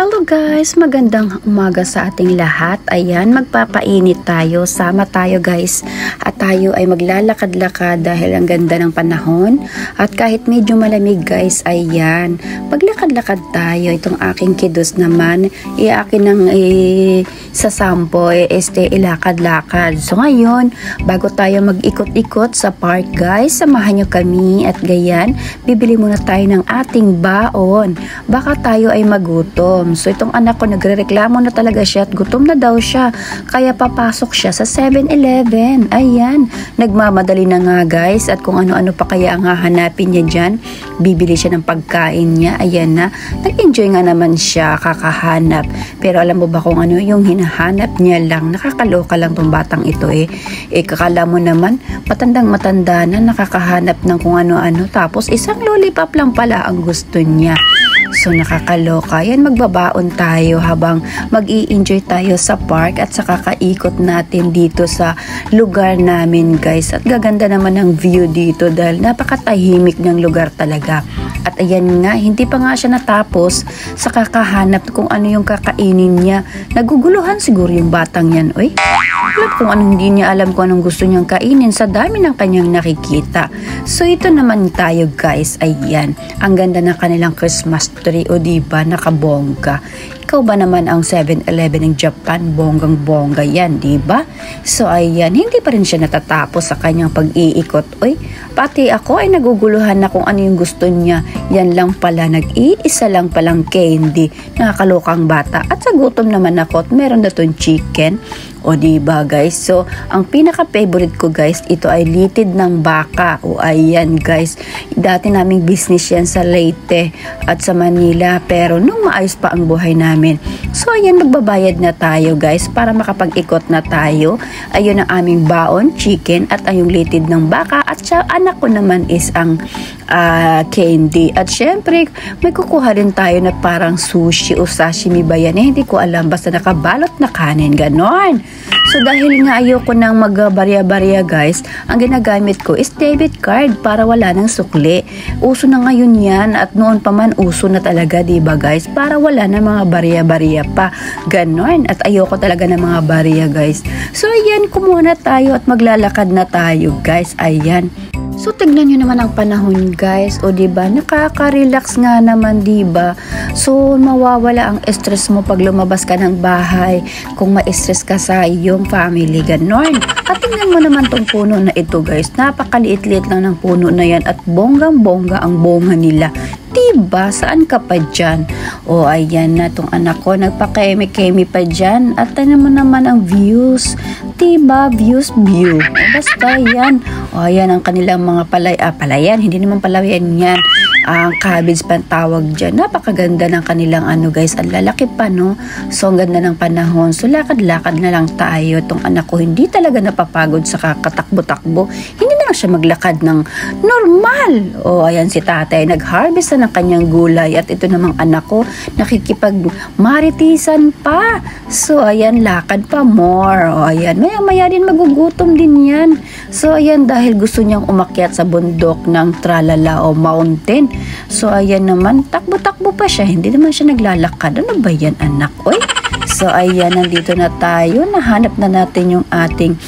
Hello guys, magandang umaga sa ating lahat. Ayan, magpapainit tayo. Sama tayo guys. At tayo ay maglalakad-lakad dahil ang ganda ng panahon. At kahit medyo malamig guys, ayan, maglakad-lakad tayo. Itong aking kiddos naman, akin ng sasampo, ilakad-lakad. So ngayon, bago tayo mag-ikot-ikot sa park guys, samahan nyo kami at gayan, bibili muna tayo ng ating baon. Baka tayo ay magutom. So itong anak ko nagrereklamo na talaga siya at gutom na daw siya. Kaya papasok siya sa 7-Eleven. Ayan, nagmamadali na nga guys at kung ano-ano pa kaya ang hahanapin niya dyan. Bibili siya ng pagkain niya. Ayan na, nag-enjoy nga naman siya kakahanap. Pero alam mo ba kung ano yung hinahanap niya lang? Nakakaloka lang tong batang ito kakala mo naman, matandang-matanda na nakakahanap ng kung ano-ano. Tapos isang lollipop lang pala ang gusto niya. So nakakaloka. Yan, magbabaon tayo habang mag-i-enjoy tayo sa park at sa kakaikot natin dito sa lugar namin guys. At gaganda naman ang view dito dahil napakatahimik ng lugar talaga. At ayan nga, hindi pa nga siya natapos sa kakahanap kung ano yung kakainin niya. Naguguluhan siguro yung batang yan. Uy, alam kung anong hindi niya alam kung anong gusto niyang kainin sa dami ng kanyang nakikita. So ito naman tayo guys. Ayan, ang ganda ng kanilang Christmas tree, o diba, nakabongga. Ikaw ba naman ang 7-Eleven ng Japan, bonggang-bongga yan, diba? So ayan, hindi pa rin siya natatapos sa kanyang pag-iikot. Uy, pati ako ay naguguluhan na kung ano yung gusto niya. Yan lang pala, nag-iisa lang palang candy. Nakakalokang bata. At sa gutom naman ako at meron na tong chicken. O diba guys, so ang pinaka-favorite ko guys, ito ay litid ng baka. O ayan guys, dati naming business yan sa Leyte at sa Manila, pero nung maayos pa ang buhay namin. So ayan, magbabayad na tayo guys para makapag-ikot na tayo. Ayun ang aming baon, chicken at yung litid ng baka. At sa anak ko naman is ang candy. At syempre, may kukuha rin tayo na parang sushi o sashimi ba yan? Hindi ko alam, basta nakabalot na kanin, ganon. So dahil nga ayoko nang mag-barya-barya guys, ang ginagamit ko is debit card para wala nang sukli. Uso na ngayon yan at noon pa man uso na talaga, diba guys? Para wala na mga barya-barya pa, ganon. At ayoko talaga ng mga barya guys. So ayan, kumuha na tayo at maglalakad na tayo guys, ayan. So tignan nyo naman ang panahon guys, o diba, nakaka-relax nga naman diba. So mawawala ang stress mo pag lumabas ka ng bahay kung ma-stress ka sa iyong family, ganon. At tingnan mo naman tong puno na ito guys, napakaliit-liit lang ng puno na yan at bonggang-bongga ang bunga nila. Diba? Saan ka pa dyan? O ayan na tong anak ko, nagpa-kemi-kemi pa dyan. At tingnan mo naman ang views. Diba? View. Basta yan. O ayan ang kanilang mga palayan. Hindi naman palayan yan. Ang cabbage pa tawag dyan. Napakaganda ng kanilang guys. Ang lalaki pa, no? So ang ganda ng panahon. So lakad-lakad na lang tayo. Itong anak ko hindi talaga napapagod sa kakatakbo-takbo. Hindi na lang siya maglakad ng normal. O ayan si tatay, nag-harvest na ng kanyang gulay. At ito namang anak ko, nakikipag-maritisan pa. So ayan, lakad pa more. O ayan, maya-maya din magugutom din yan. So ayan, dahil gusto niyang umakyat sa bundok ng Tralala o mountain. So ayan naman, takbo-takbo pa siya. Hindi naman siya naglalakad. Ano ba yan anak? Oy? So ayan, nandito na tayo. Nahanap na natin yung ating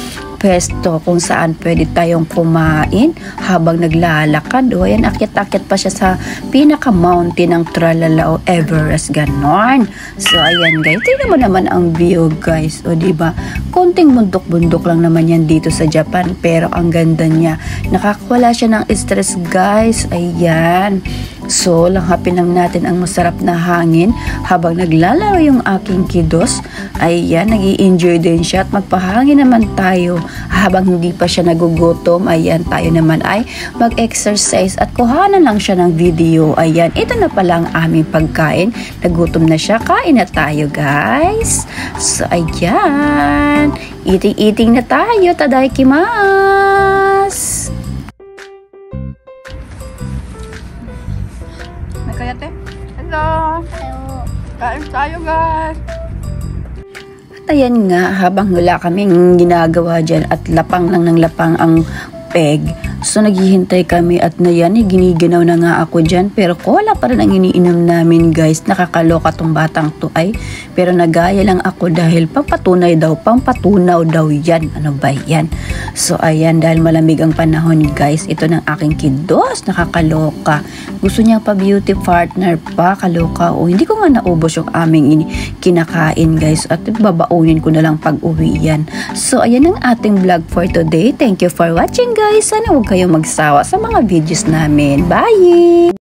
pwesto kung saan pwede tayong kumain habang naglalakad. O ayan, akit-akit pa siya sa pinaka-mountain ng Tralala o Everest, ganon. So ayan guys, tingnan mo naman ang view guys. O diba, konting bundok-bundok lang naman yan dito sa Japan, pero ang ganda niya. Nakakawala siya ng stress guys. Ayan. So, langhapin lang natin ang masarap na hangin habang naglalaro yung aking kiddos. Ayan, nag-i-enjoy din siya at magpahangin naman tayo habang hindi pa siya nagugutom. Ayan, tayo naman ay mag-exercise at kuhanan lang siya ng video. Ayan, ito na pala ang aming pagkain. Nagutom na siya, kain na tayo guys. So, ayan, eating na tayo. Tadaikimasu! Kayate? Hello! Kain tayo guys! At ayan nga, habang wala kaming ginagawa dyan at lapang lang ng lapang ang egg, So naghihintay kami at na yan, giniginaw na nga ako dyan. Pero cola pa rin ang iniinom namin guys. Nakakaloka tong batang to ay. Pero nagaya lang ako dahil pampatunaw daw yan. Ano ba yan? So ayan, dahil malamig ang panahon guys. Ito ng aking kiddos, nakakaloka. Gusto niya pa beauty partner pa, kaloka. O hindi ko nga naubos yung aming kinakain guys. At babaunin ko na lang pag uwi yan. So ayan ang ating vlog for today. Thank you for watching guys. Sana huwag kayong magsawa sa mga videos namin. Bye!